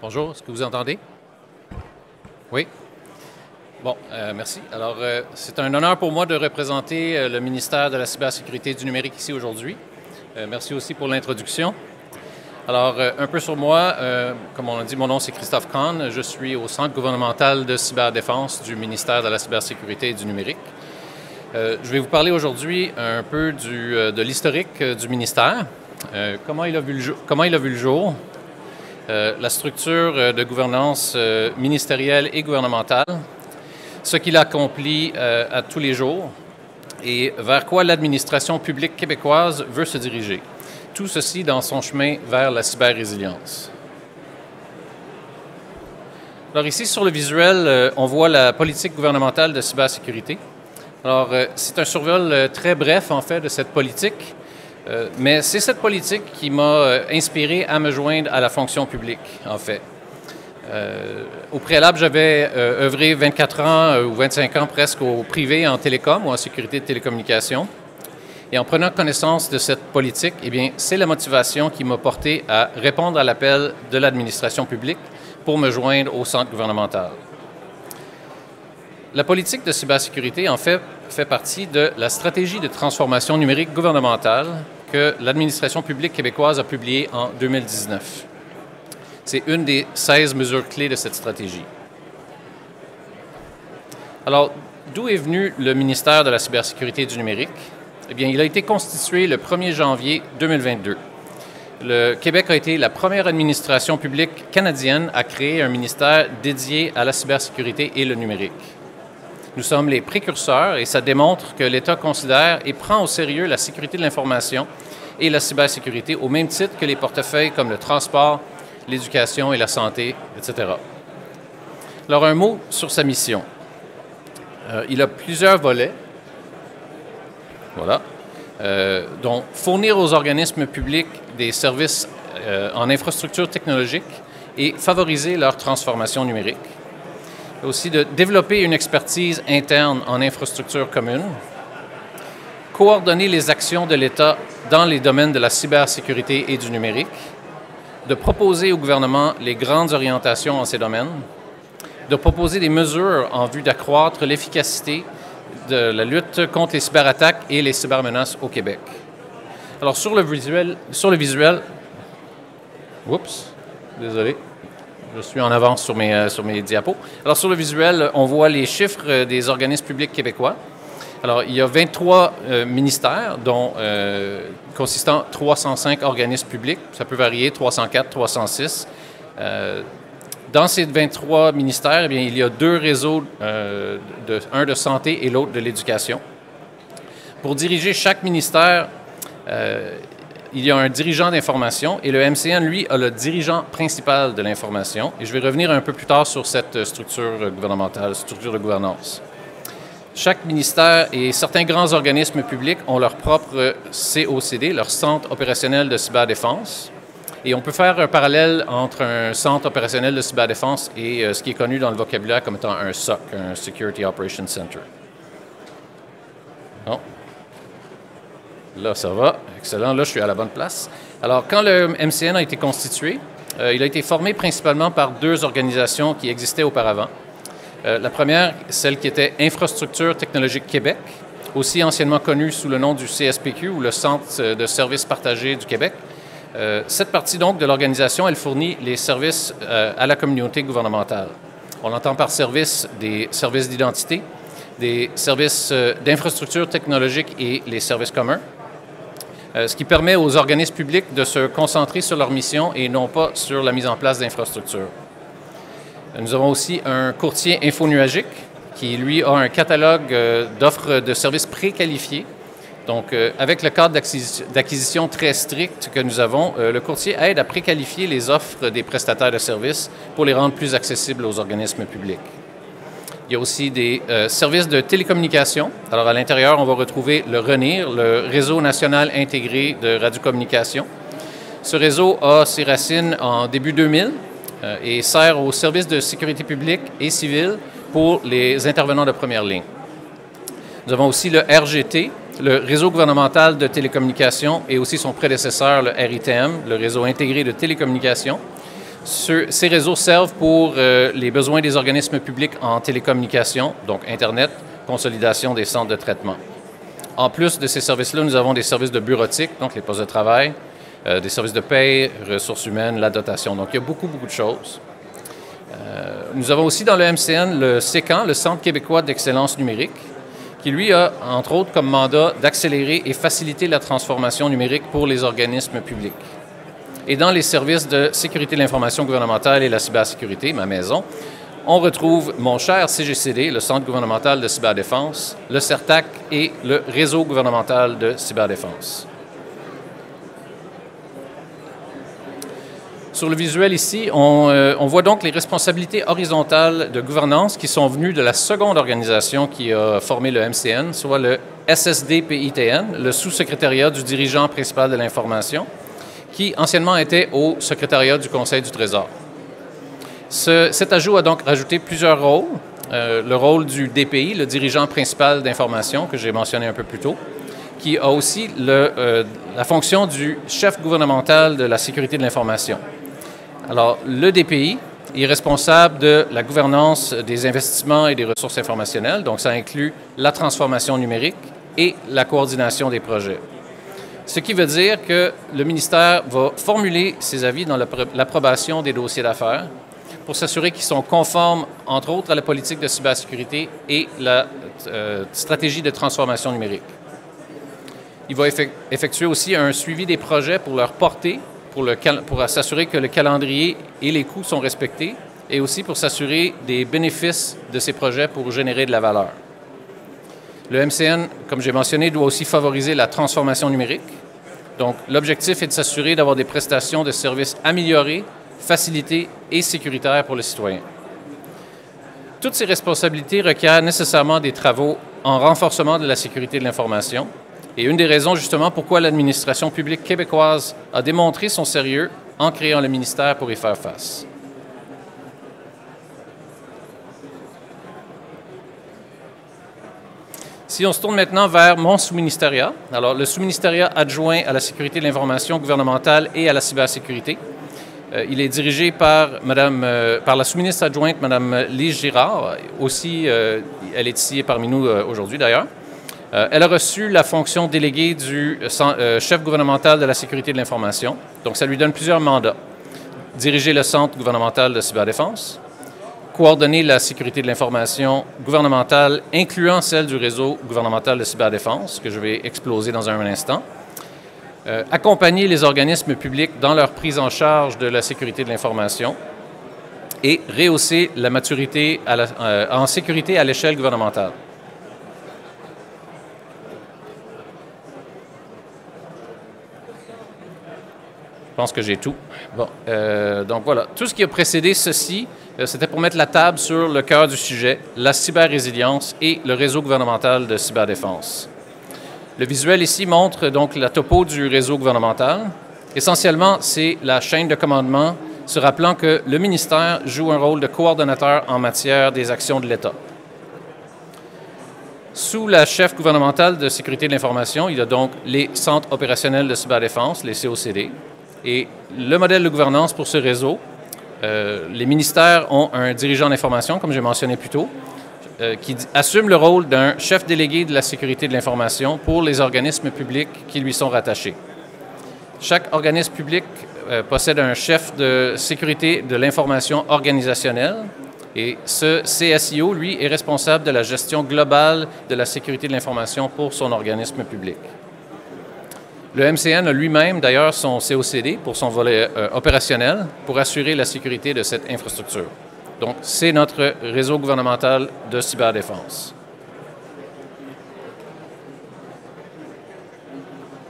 Bonjour, est-ce que vous entendez? Oui? Bon, merci. Alors, c'est un honneur pour moi de représenter le ministère de la cybersécurité et du numérique ici aujourd'hui. Merci aussi pour l'introduction. Alors, un peu sur moi, comme on l'a dit, mon nom c'est Christophe Kahn. Je suis au Centre gouvernemental de cyberdéfense du ministère de la cybersécurité et du numérique. Je vais vous parler aujourd'hui un peu de l'historique du ministère, comment il a vu le jour, la structure de gouvernance ministérielle et gouvernementale, ce qu'il accomplit à tous les jours et vers quoi l'administration publique québécoise veut se diriger. Tout ceci dans son chemin vers la cyber-résilience. Alors ici, sur le visuel, on voit la politique gouvernementale de cybersécurité. Alors, c'est un survol très bref, en fait, de cette politique, mais c'est cette politique qui m'a inspiré à me joindre à la fonction publique, en fait. Au préalable, j'avais œuvré 24 ans ou 25 ans presque au privé en télécom ou en sécurité de télécommunications. Et en prenant connaissance de cette politique, eh bien, c'est la motivation qui m'a porté à répondre à l'appel de l'administration publique pour me joindre au centre gouvernemental. La politique de cybersécurité, en fait partie de la stratégie de transformation numérique gouvernementale que l'administration publique québécoise a publiée en 2019. C'est une des 16 mesures clés de cette stratégie. Alors, d'où est venu le ministère de la cybersécurité et du numérique? Eh bien, il a été constitué le 1er janvier 2022. Le Québec a été la première administration publique canadienne à créer un ministère dédié à la cybersécurité et le numérique. Nous sommes les précurseurs et ça démontre que l'État considère et prend au sérieux la sécurité de l'information et la cybersécurité au même titre que les portefeuilles comme le transport, l'éducation et la santé, etc. Alors, un mot sur sa mission. Il a plusieurs volets. Voilà. Donc, fournir aux organismes publics des services en infrastructure technologique et favoriser leur transformation numérique. Aussi de développer une expertise interne en infrastructure commune, coordonner les actions de l'État dans les domaines de la cybersécurité et du numérique, de proposer au gouvernement les grandes orientations en ces domaines, de proposer des mesures en vue d'accroître l'efficacité de la lutte contre les cyberattaques et les cybermenaces au Québec. Alors, sur le visuel, oups, désolé, je suis en avance sur mes diapos. Alors, sur le visuel, on voit les chiffres des organismes publics québécois. Alors, il y a 23 ministères, dont consistant 305 organismes publics. Ça peut varier, 304, 306. Dans ces 23 ministères, eh bien, il y a deux réseaux, un de santé et l'autre de l'éducation. Pour diriger chaque ministère, il y a un dirigeant d'information et le MCN, lui, a le dirigeant principal de l'information. Et je vais revenir un peu plus tard sur cette structure gouvernementale, structure de gouvernance. Chaque ministère et certains grands organismes publics ont leur propre COCD, leur Centre opérationnel de cyberdéfense. Et on peut faire un parallèle entre un centre opérationnel de cyberdéfense et ce qui est connu dans le vocabulaire comme étant un SOC, un Security Operations Center. Bon. Là, ça va. Excellent. Là, je suis à la bonne place. Alors, quand le MCN a été constitué, il a été formé principalement par deux organisations qui existaient auparavant. La première, celle qui était Infrastructure technologique Québec, aussi anciennement connue sous le nom du CSPQ ou le Centre de services partagés du Québec. Cette partie, donc, de l'organisation, elle fournit les services à la communauté gouvernementale. On entend par service des services d'identité, des services d'infrastructure technologique et les services communs, ce qui permet aux organismes publics de se concentrer sur leur mission et non pas sur la mise en place d'infrastructures. Nous avons aussi un courtier infonuagique qui, lui, a un catalogue d'offres de services préqualifiés. Donc, avec le cadre d'acquisition très strict que nous avons, le courtier aide à préqualifier les offres des prestataires de services pour les rendre plus accessibles aux organismes publics. Il y a aussi des services de télécommunication. Alors, à l'intérieur, on va retrouver le RENIR, le Réseau national intégré de radiocommunication. Ce réseau a ses racines en début 2000 et sert aux services de sécurité publique et civile pour les intervenants de première ligne. Nous avons aussi le RGT, le Réseau gouvernemental de télécommunications, et aussi son prédécesseur, le RITM, le Réseau intégré de télécommunications. Ces réseaux servent pour les besoins des organismes publics en télécommunications, donc Internet, consolidation des centres de traitement. En plus de ces services-là, nous avons des services de bureautique, donc les postes de travail, des services de paie, ressources humaines, la dotation. Donc, il y a beaucoup de choses. Nous avons aussi dans le MCN le CECAN, le Centre québécois d'excellence numérique, qui lui a, entre autres, comme mandat d'accélérer et faciliter la transformation numérique pour les organismes publics. Et dans les services de sécurité de l'information gouvernementale et la cybersécurité, ma maison, on retrouve mon cher CGCD, le Centre gouvernemental de cyberdéfense, le CERTAC et le Réseau gouvernemental de cyberdéfense. Sur le visuel ici, on voit donc les responsabilités horizontales de gouvernance qui sont venues de la seconde organisation qui a formé le MCN, soit le SSD-PITN, le sous-secrétariat du dirigeant principal de l'information, qui anciennement était au secrétariat du Conseil du Trésor. Cet ajout a donc rajouté plusieurs rôles. Le rôle du DPI, le dirigeant principal d'information, que j'ai mentionné un peu plus tôt, qui a aussi la fonction du chef gouvernemental de la sécurité de l'information. Alors, le DPI est responsable de la gouvernance des investissements et des ressources informationnelles, donc ça inclut la transformation numérique et la coordination des projets. Ce qui veut dire que le ministère va formuler ses avis dans l'approbation des dossiers d'affaires pour s'assurer qu'ils sont conformes, entre autres, à la politique de cybersécurité et la stratégie de transformation numérique. Il va effectuer aussi un suivi des projets pour leur portée, pour s'assurer que le calendrier et les coûts sont respectés, et aussi pour s'assurer des bénéfices de ces projets pour générer de la valeur. Le MCN, comme j'ai mentionné, doit aussi favoriser la transformation numérique. Donc, l'objectif est de s'assurer d'avoir des prestations de services améliorées, facilitées et sécuritaires pour les citoyens. Toutes ces responsabilités requièrent nécessairement des travaux en renforcement de la sécurité de l'information. Et une des raisons, justement, pourquoi l'administration publique québécoise a démontré son sérieux en créant le ministère pour y faire face. Si on se tourne maintenant vers mon sous-ministériat, alors le sous-ministériat adjoint à la sécurité de l'information gouvernementale et à la cybersécurité, il est dirigé par la sous-ministre adjointe, Mme Lise Girard. Aussi, elle est ici parmi nous aujourd'hui, d'ailleurs. Elle a reçu la fonction déléguée du chef gouvernemental de la sécurité de l'information. Donc, ça lui donne plusieurs mandats. Diriger le Centre gouvernemental de cyberdéfense, coordonner la sécurité de l'information gouvernementale, incluant celle du réseau gouvernemental de cyberdéfense, que je vais exposer dans un instant, accompagner les organismes publics dans leur prise en charge de la sécurité de l'information et rehausser la maturité en sécurité à l'échelle gouvernementale. Je pense que j'ai tout. Bon, donc voilà. Tout ce qui a précédé ceci, c'était pour mettre la table sur le cœur du sujet, la cyber-résilience et le réseau gouvernemental de cyberdéfense. Le visuel ici montre donc la topo du réseau gouvernemental. Essentiellement, c'est la chaîne de commandement, se rappelant que le ministère joue un rôle de coordonnateur en matière des actions de l'État. Sous la chef gouvernementale de sécurité de l'information, il y a donc les centres opérationnels de cyberdéfense, les COCD. Et le modèle de gouvernance pour ce réseau, les ministères ont un dirigeant d'information, comme j'ai mentionné plus tôt, qui assume le rôle d'un chef délégué de la sécurité de l'information pour les organismes publics qui lui sont rattachés. Chaque organisme public possède un chef de sécurité de l'information organisationnelle et ce CSIO, lui, est responsable de la gestion globale de la sécurité de l'information pour son organisme public. Le MCN a lui-même, d'ailleurs, son COCD pour son volet opérationnel pour assurer la sécurité de cette infrastructure. Donc, c'est notre réseau gouvernemental de cyberdéfense.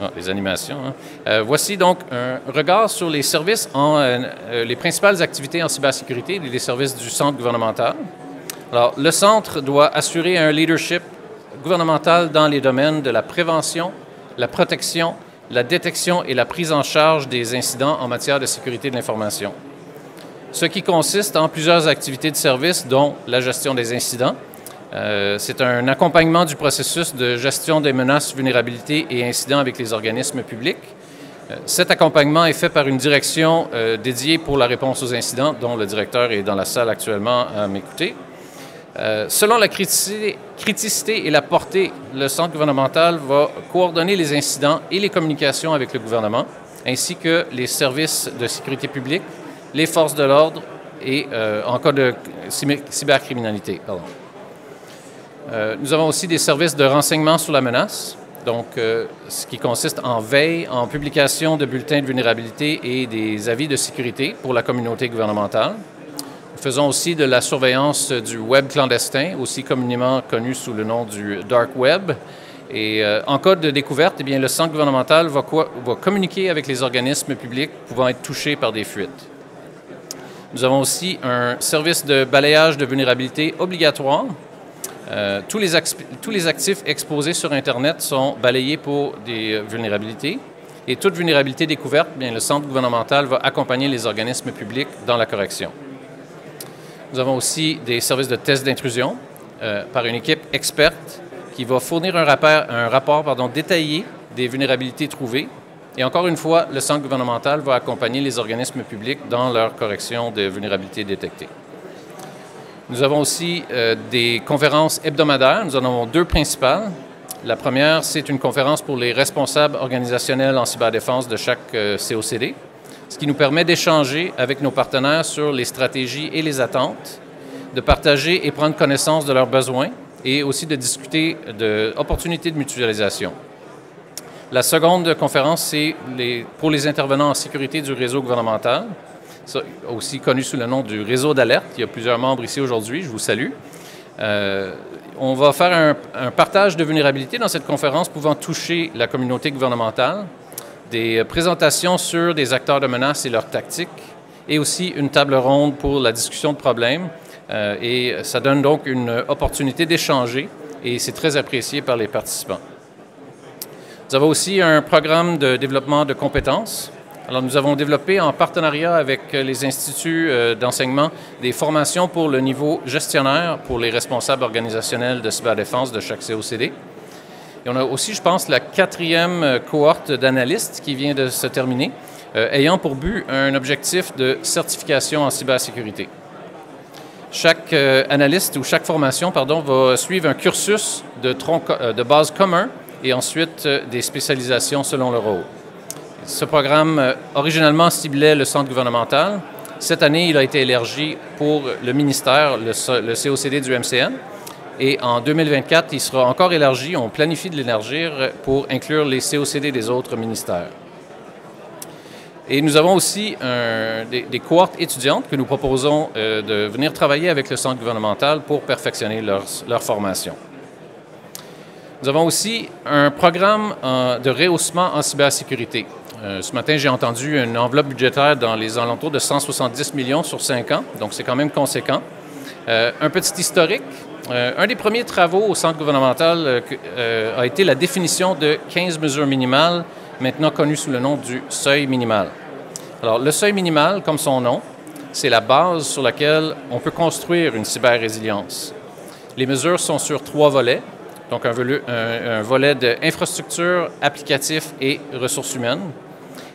Ah, les animations. Hein. Voici donc un regard sur les services, les principales activités en cybersécurité et les services du centre gouvernemental. Alors, le centre doit assurer un leadership gouvernemental dans les domaines de la prévention, la protection, la détection et la prise en charge des incidents en matière de sécurité de l'information. Ce qui consiste en plusieurs activités de service, dont la gestion des incidents. C'est un accompagnement du processus de gestion des menaces, vulnérabilités et incidents avec les organismes publics. Cet accompagnement est fait par une direction dédiée pour la réponse aux incidents, dont le directeur est dans la salle actuellement à m'écouter. Selon la criticité et la portée, le centre gouvernemental va coordonner les incidents et les communications avec le gouvernement, ainsi que les services de sécurité publique, les forces de l'ordre et en cas de cybercriminalité. Nous avons aussi des services de renseignement sur la menace, donc ce qui consiste en veille, en publication de bulletins de vulnérabilité et des avis de sécurité pour la communauté gouvernementale. Nous faisons aussi de la surveillance du web clandestin, aussi communément connu sous le nom du Dark Web. Et en cas de découverte, eh bien, le centre gouvernemental va communiquer avec les organismes publics pouvant être touchés par des fuites. Nous avons aussi un service de balayage de vulnérabilité obligatoire. Tous les actifs exposés sur Internet sont balayés pour des vulnérabilités. Et toute vulnérabilité découverte, bien, le centre gouvernemental va accompagner les organismes publics dans la correction. Nous avons aussi des services de tests d'intrusion par une équipe experte qui va fournir un rapport détaillé des vulnérabilités trouvées. Et encore une fois, le centre gouvernemental va accompagner les organismes publics dans leur correction de vulnérabilités détectées. Nous avons aussi des conférences hebdomadaires. Nous en avons deux principales. La première, c'est une conférence pour les responsables organisationnels en cyberdéfense de chaque COCD, ce qui nous permet d'échanger avec nos partenaires sur les stratégies et les attentes, de partager et prendre connaissance de leurs besoins et aussi de discuter d'opportunités de mutualisation. La seconde conférence, c'est pour les intervenants en sécurité du réseau gouvernemental, aussi connu sous le nom du réseau d'alerte. Il y a plusieurs membres ici aujourd'hui, je vous salue. On va faire un partage de vulnérabilités dans cette conférence pouvant toucher la communauté gouvernementale, des présentations sur des acteurs de menace et leurs tactiques, et aussi une table ronde pour la discussion de problèmes. Et ça donne donc une opportunité d'échanger, et c'est très apprécié par les participants. Nous avons aussi un programme de développement de compétences. Alors, nous avons développé en partenariat avec les instituts d'enseignement des formations pour le niveau gestionnaire pour les responsables organisationnels de cyberdéfense de chaque COCD. Et on a aussi, je pense, la 4e cohorte d'analystes qui vient de se terminer, ayant pour but un objectif de certification en cybersécurité. Chaque analyste ou chaque formation, va suivre un cursus de base commun et ensuite des spécialisations selon le rôle. Ce programme, originellement, ciblait le centre gouvernemental. Cette année, il a été élargi pour le ministère, le COCD du MCN. Et en 2024, il sera encore élargi. On planifie de l'élargir pour inclure les COCD des autres ministères. Et nous avons aussi des cohortes étudiantes que nous proposons de venir travailler avec le centre gouvernemental pour perfectionner leur formation. Nous avons aussi un programme de rehaussement en cybersécurité. Ce matin, j'ai entendu une enveloppe budgétaire dans les alentours de 170 millions sur 5 ans, donc c'est quand même conséquent. Un petit historique. Un des premiers travaux au centre gouvernemental a été la définition de 15 mesures minimales, maintenant connues sous le nom du seuil minimal. Alors, le seuil minimal, comme son nom, c'est la base sur laquelle on peut construire une cyber-résilience. Les mesures sont sur 3 volets, donc un volet d'infrastructure, applicatif et ressources humaines,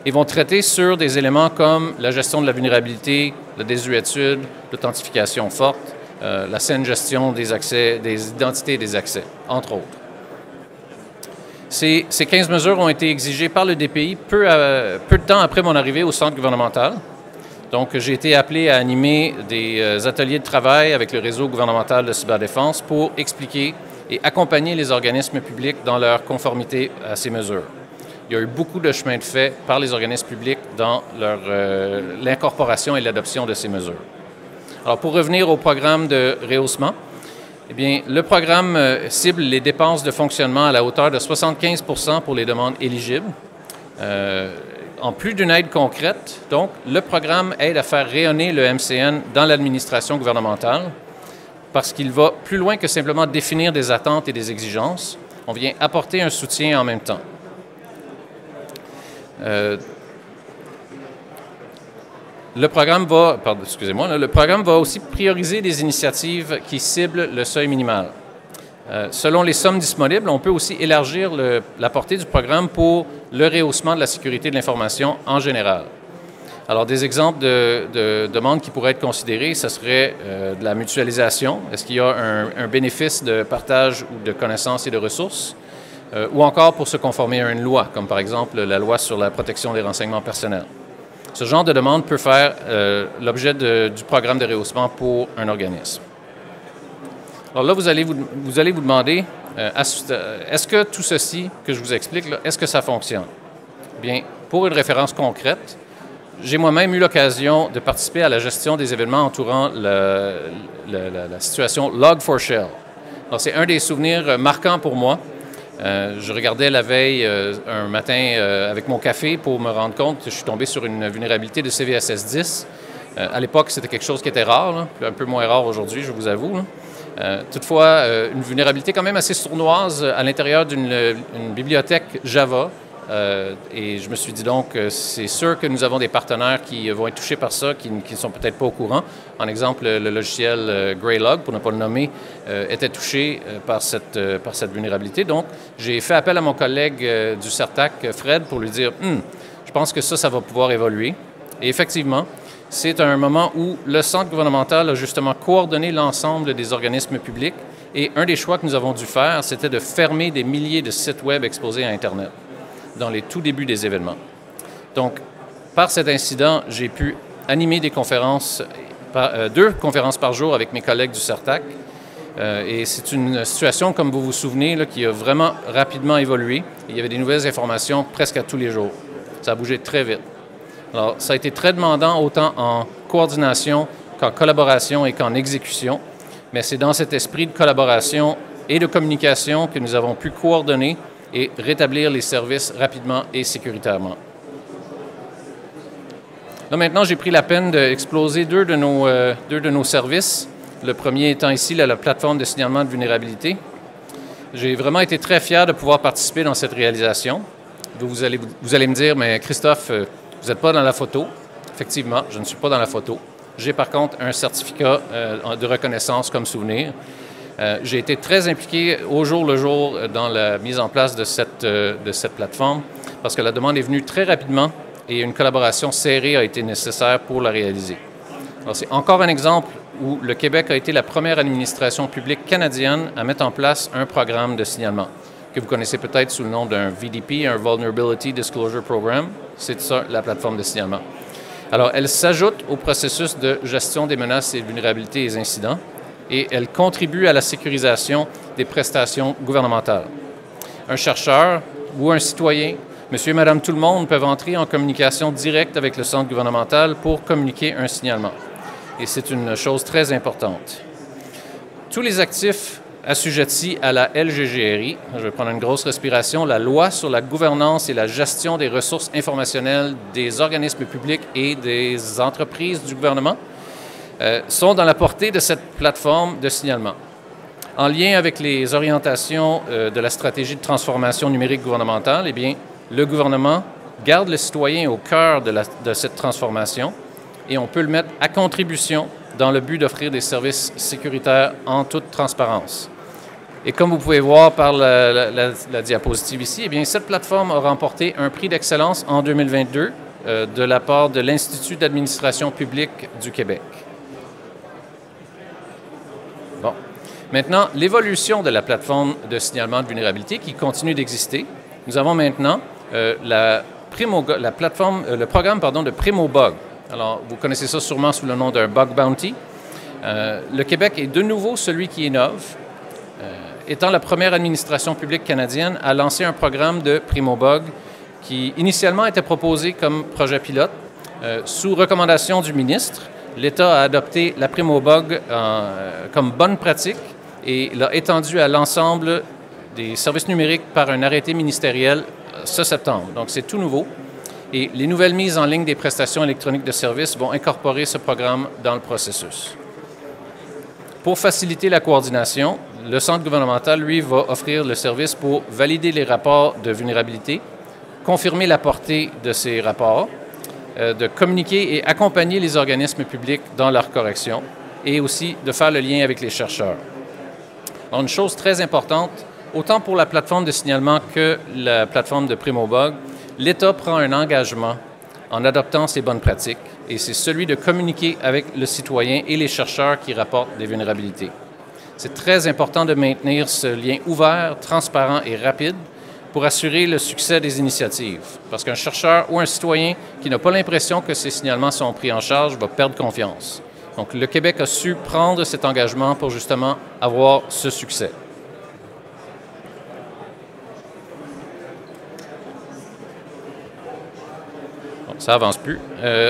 et vont traiter sur des éléments comme la gestion de la vulnérabilité, la désuétude, l'authentification forte, la saine gestion des accès, des identités et des accès, entre autres. Ces 15 mesures ont été exigées par le DPI peu de temps après mon arrivée au centre gouvernemental. Donc, j'ai été appelé à animer des ateliers de travail avec le réseau gouvernemental de cyberdéfense pour expliquer et accompagner les organismes publics dans leur conformité à ces mesures. Il y a eu beaucoup de chemin de fait par les organismes publics dans l'incorporation et l'adoption de ces mesures. Alors, pour revenir au programme de rehaussement, eh bien, le programme cible les dépenses de fonctionnement à la hauteur de 75 % pour les demandes éligibles. En plus d'une aide concrète, donc, le programme aide à faire rayonner le MCN dans l'administration gouvernementale parce qu'il va plus loin que simplement définir des attentes et des exigences. On vient apporter un soutien en même temps. Le programme va aussi prioriser des initiatives qui ciblent le seuil minimal. Selon les sommes disponibles, on peut aussi élargir la portée du programme pour le rehaussement de la sécurité de l'information en général. Alors, des exemples de demandes qui pourraient être considérées, ce serait de la mutualisation. Est-ce qu'il y a un bénéfice de partage ou de connaissances et de ressources? Ou encore pour se conformer à une loi, comme par exemple la loi sur la protection des renseignements personnels. Ce genre de demande peut faire l'objet du programme de rehaussement pour un organisme. Alors là, vous allez vous demander, est-ce que tout ceci que je vous explique, est-ce que ça fonctionne? Bien, pour une référence concrète, j'ai moi-même eu l'occasion de participer à la gestion des événements entourant la situation Log4Shell. Alors, c'est un des souvenirs marquants pour moi. Je regardais la veille un matin avec mon café pour me rendre compte que je suis tombé sur une vulnérabilité de CVSS 10. À l'époque, c'était quelque chose qui était rare, là, un peu moins rare aujourd'hui, je vous avoue. Toutefois, une vulnérabilité quand même assez sournoise à l'intérieur d'une bibliothèque Java. Et je me suis dit donc, c'est sûr que nous avons des partenaires qui vont être touchés par ça, qui ne sont peut-être pas au courant. En exemple, le logiciel Greylog, pour ne pas le nommer, était touché par cette vulnérabilité. Donc, j'ai fait appel à mon collègue du CERTAC, Fred, pour lui dire « je pense que ça va pouvoir évoluer ». Et effectivement, c'est un moment où le centre gouvernemental a justement coordonné l'ensemble des organismes publics. Et un des choix que nous avons dû faire, c'était de fermer des milliers de sites web exposés à Internet dans les tout débuts des événements. Donc, par cet incident, j'ai pu animer des conférences, 2 conférences par jour avec mes collègues du CERTAC. Et c'est une situation, comme vous vous souvenez, là, qui a vraiment rapidement évolué. Il y avait des nouvelles informations presque à tous les jours. Ça a bougé très vite. Alors, ça a été très demandant, autant en coordination qu'en collaboration et qu'en exécution. Mais c'est dans cet esprit de collaboration et de communication que nous avons pu coordonner et rétablir les services rapidement et sécuritairement. Là, maintenant, j'ai pris la peine d'exploser deux de nos services. Le premier étant ici la plateforme de signalement de vulnérabilité. J'ai vraiment été très fier de pouvoir participer dans cette réalisation. Vous allez me dire, mais Christophe, vous n'êtes pas dans la photo. Effectivement, je ne suis pas dans la photo. J'ai par contre un certificat de reconnaissance comme souvenir. J'ai été très impliqué au jour le jour dans la mise en place de cette plateforme parce que la demande est venue très rapidement et une collaboration serrée a été nécessaire pour la réaliser. Alors, c'est encore un exemple où le Québec a été la première administration publique canadienne à mettre en place un programme de signalement que vous connaissez peut-être sous le nom d'un VDP, un Vulnerability Disclosure Program. C'est ça, la plateforme de signalement. Alors, elle s'ajoute au processus de gestion des menaces et vulnérabilités et incidents et elle contribue à la sécurisation des prestations gouvernementales. Un chercheur ou un citoyen, monsieur et madame tout le monde, peuvent entrer en communication directe avec le centre gouvernemental pour communiquer un signalement. Et c'est une chose très importante. Tous les actifs assujettis à la LGGRI, je vais prendre une grosse respiration, la loi sur la gouvernance et la gestion des ressources informationnelles des organismes publics et des entreprises du gouvernement, sont dans la portée de cette plateforme de signalement. En lien avec les orientations de la stratégie de transformation numérique gouvernementale, eh bien, le gouvernement garde le citoyen au cœur de cette transformation et on peut le mettre à contribution dans le but d'offrir des services sécuritaires en toute transparence. Et comme vous pouvez voir par la diapositive ici, eh bien, cette plateforme a remporté un prix d'excellence en 2022 de la part de l'Institut d'administration publique du Québec. Bon. Maintenant, l'évolution de la plateforme de signalement de vulnérabilité qui continue d'exister. Nous avons maintenant le programme de PrimoBug. Alors, vous connaissez ça sûrement sous le nom d'un Bug Bounty. Le Québec est de nouveau celui qui innove, étant la première administration publique canadienne à lancer un programme de PrimoBug qui initialement était proposé comme projet pilote. Sous recommandation du ministre, l'État a adopté la PrimoBug comme bonne pratique et l'a étendu à l'ensemble des services numériques par un arrêté ministériel ce septembre. Donc, c'est tout nouveau. Et les nouvelles mises en ligne des prestations électroniques de services vont incorporer ce programme dans le processus. Pour faciliter la coordination, le centre gouvernemental, lui, va offrir le service pour valider les rapports de vulnérabilité, confirmer la portée de ces rapports, de communiquer et accompagner les organismes publics dans leur correction et aussi de faire le lien avec les chercheurs. Alors, une chose très importante, autant pour la plateforme de signalement que la plateforme de Primobug, l'État prend un engagement en adoptant ces bonnes pratiques, et c'est celui de communiquer avec le citoyen et les chercheurs qui rapportent des vulnérabilités. C'est très important de maintenir ce lien ouvert, transparent et rapide pour assurer le succès des initiatives, parce qu'un chercheur ou un citoyen qui n'a pas l'impression que ces signalements sont pris en charge va perdre confiance. Donc, le Québec a su prendre cet engagement pour justement avoir ce succès. Bon, ça avance plus.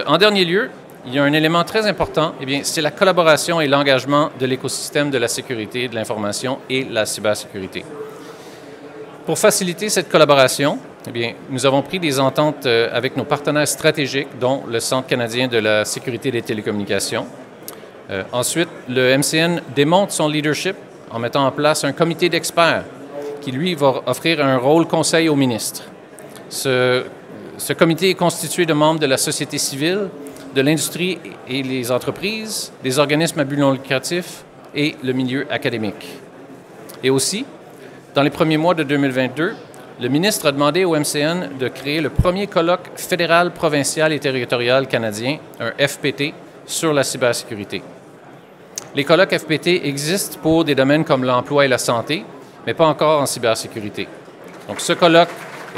En dernier lieu, il y a un élément très important, eh bien, c'est la collaboration et l'engagement de l'écosystème de la sécurité, de l'information et la cybersécurité. Pour faciliter cette collaboration, eh bien, nous avons pris des ententes avec nos partenaires stratégiques, dont le Centre canadien de la sécurité des télécommunications. Ensuite, le MCN démontre son leadership en mettant en place un comité d'experts qui, lui, va offrir un rôle conseil au ministre. Ce comité est constitué de membres de la société civile, de l'industrie et les entreprises, des organismes à but non lucratif et le milieu académique. Et aussi, dans les premiers mois de 2022, le ministre a demandé au MCN de créer le premier colloque fédéral, provincial et territorial canadien, un FPT, sur la cybersécurité. Les colloques FPT existent pour des domaines comme l'emploi et la santé, mais pas encore en cybersécurité. Donc, ce colloque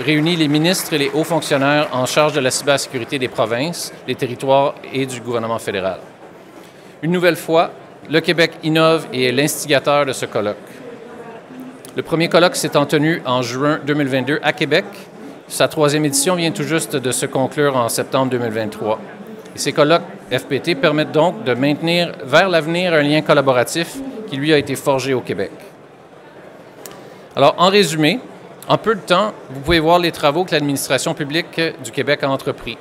réunit les ministres et les hauts fonctionnaires en charge de la cybersécurité des provinces, des territoires et du gouvernement fédéral. Une nouvelle fois, le Québec innove et est l'instigateur de ce colloque. Le premier colloque s'étant tenu en juin 2022 à Québec. Sa troisième édition vient tout juste de se conclure en septembre 2023. Et ces colloques FPT permettent donc de maintenir vers l'avenir un lien collaboratif qui, lui, a été forgé au Québec. Alors, en résumé, en peu de temps, vous pouvez voir les travaux que l'administration publique du Québec a entrepris.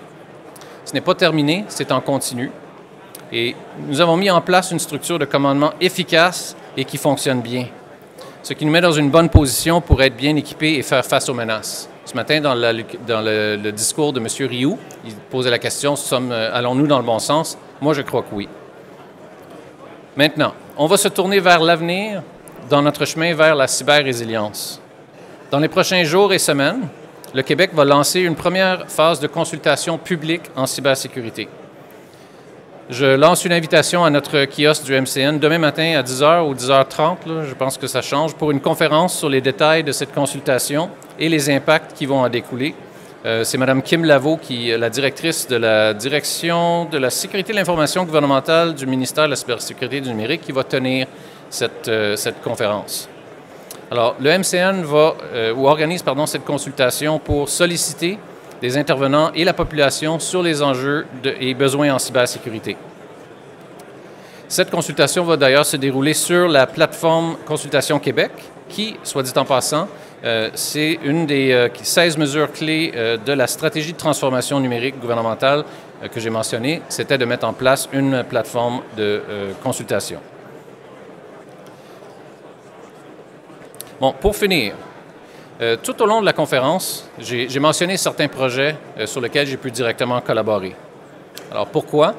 Ce n'est pas terminé, c'est en continu. Et nous avons mis en place une structure de commandement efficace et qui fonctionne bien, ce qui nous met dans une bonne position pour être bien équipés et faire face aux menaces. Ce matin, dans le discours de M. Rioux, il posait la question, allons-nous dans le bon sens? Moi, je crois que oui. Maintenant, on va se tourner vers l'avenir dans notre chemin vers la cyber-résilience. Dans les prochains jours et semaines, le Québec va lancer une première phase de consultation publique en cybersécurité. Je lance une invitation à notre kiosque du MCN demain matin à 10h ou 10h30, je pense que ça change, pour une conférence sur les détails de cette consultation et les impacts qui vont en découler. C'est Mme Kim Lavaux, qui est la directrice de la Direction de la sécurité de l'information gouvernementale du ministère de la cybersécurité et du numérique, qui va tenir cette conférence. Alors, le MCN organise cette consultation pour solliciter des intervenants et la population sur les enjeux et besoins en cybersécurité. Cette consultation va d'ailleurs se dérouler sur la plateforme Consultation Québec, qui, soit dit en passant, c'est une des 16 mesures clés de la stratégie de transformation numérique gouvernementale que j'ai mentionnée. C'était de mettre en place une plateforme de consultation. Bon, pour finir, tout au long de la conférence, j'ai mentionné certains projets sur lesquels j'ai pu directement collaborer. Alors, pourquoi?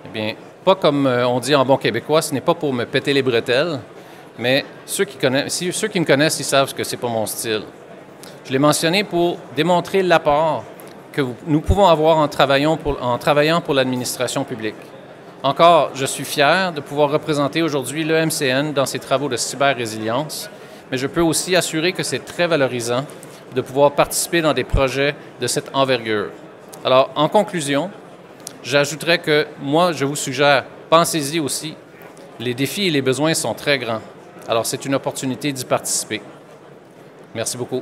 Eh bien, pas comme on dit en bon québécois, ce n'est pas pour me péter les bretelles, mais ceux qui me connaissent, ils savent que ce n'est pas mon style. Je l'ai mentionné pour démontrer l'apport que nous pouvons avoir en travaillant pour l'administration publique. Encore, je suis fier de pouvoir représenter aujourd'hui le MCN dans ses travaux de cyber-résilience, mais je peux aussi assurer que c'est très valorisant de pouvoir participer dans des projets de cette envergure. Alors, en conclusion, j'ajouterais que moi, je vous suggère, pensez-y aussi, les défis et les besoins sont très grands. Alors, c'est une opportunité d'y participer. Merci beaucoup.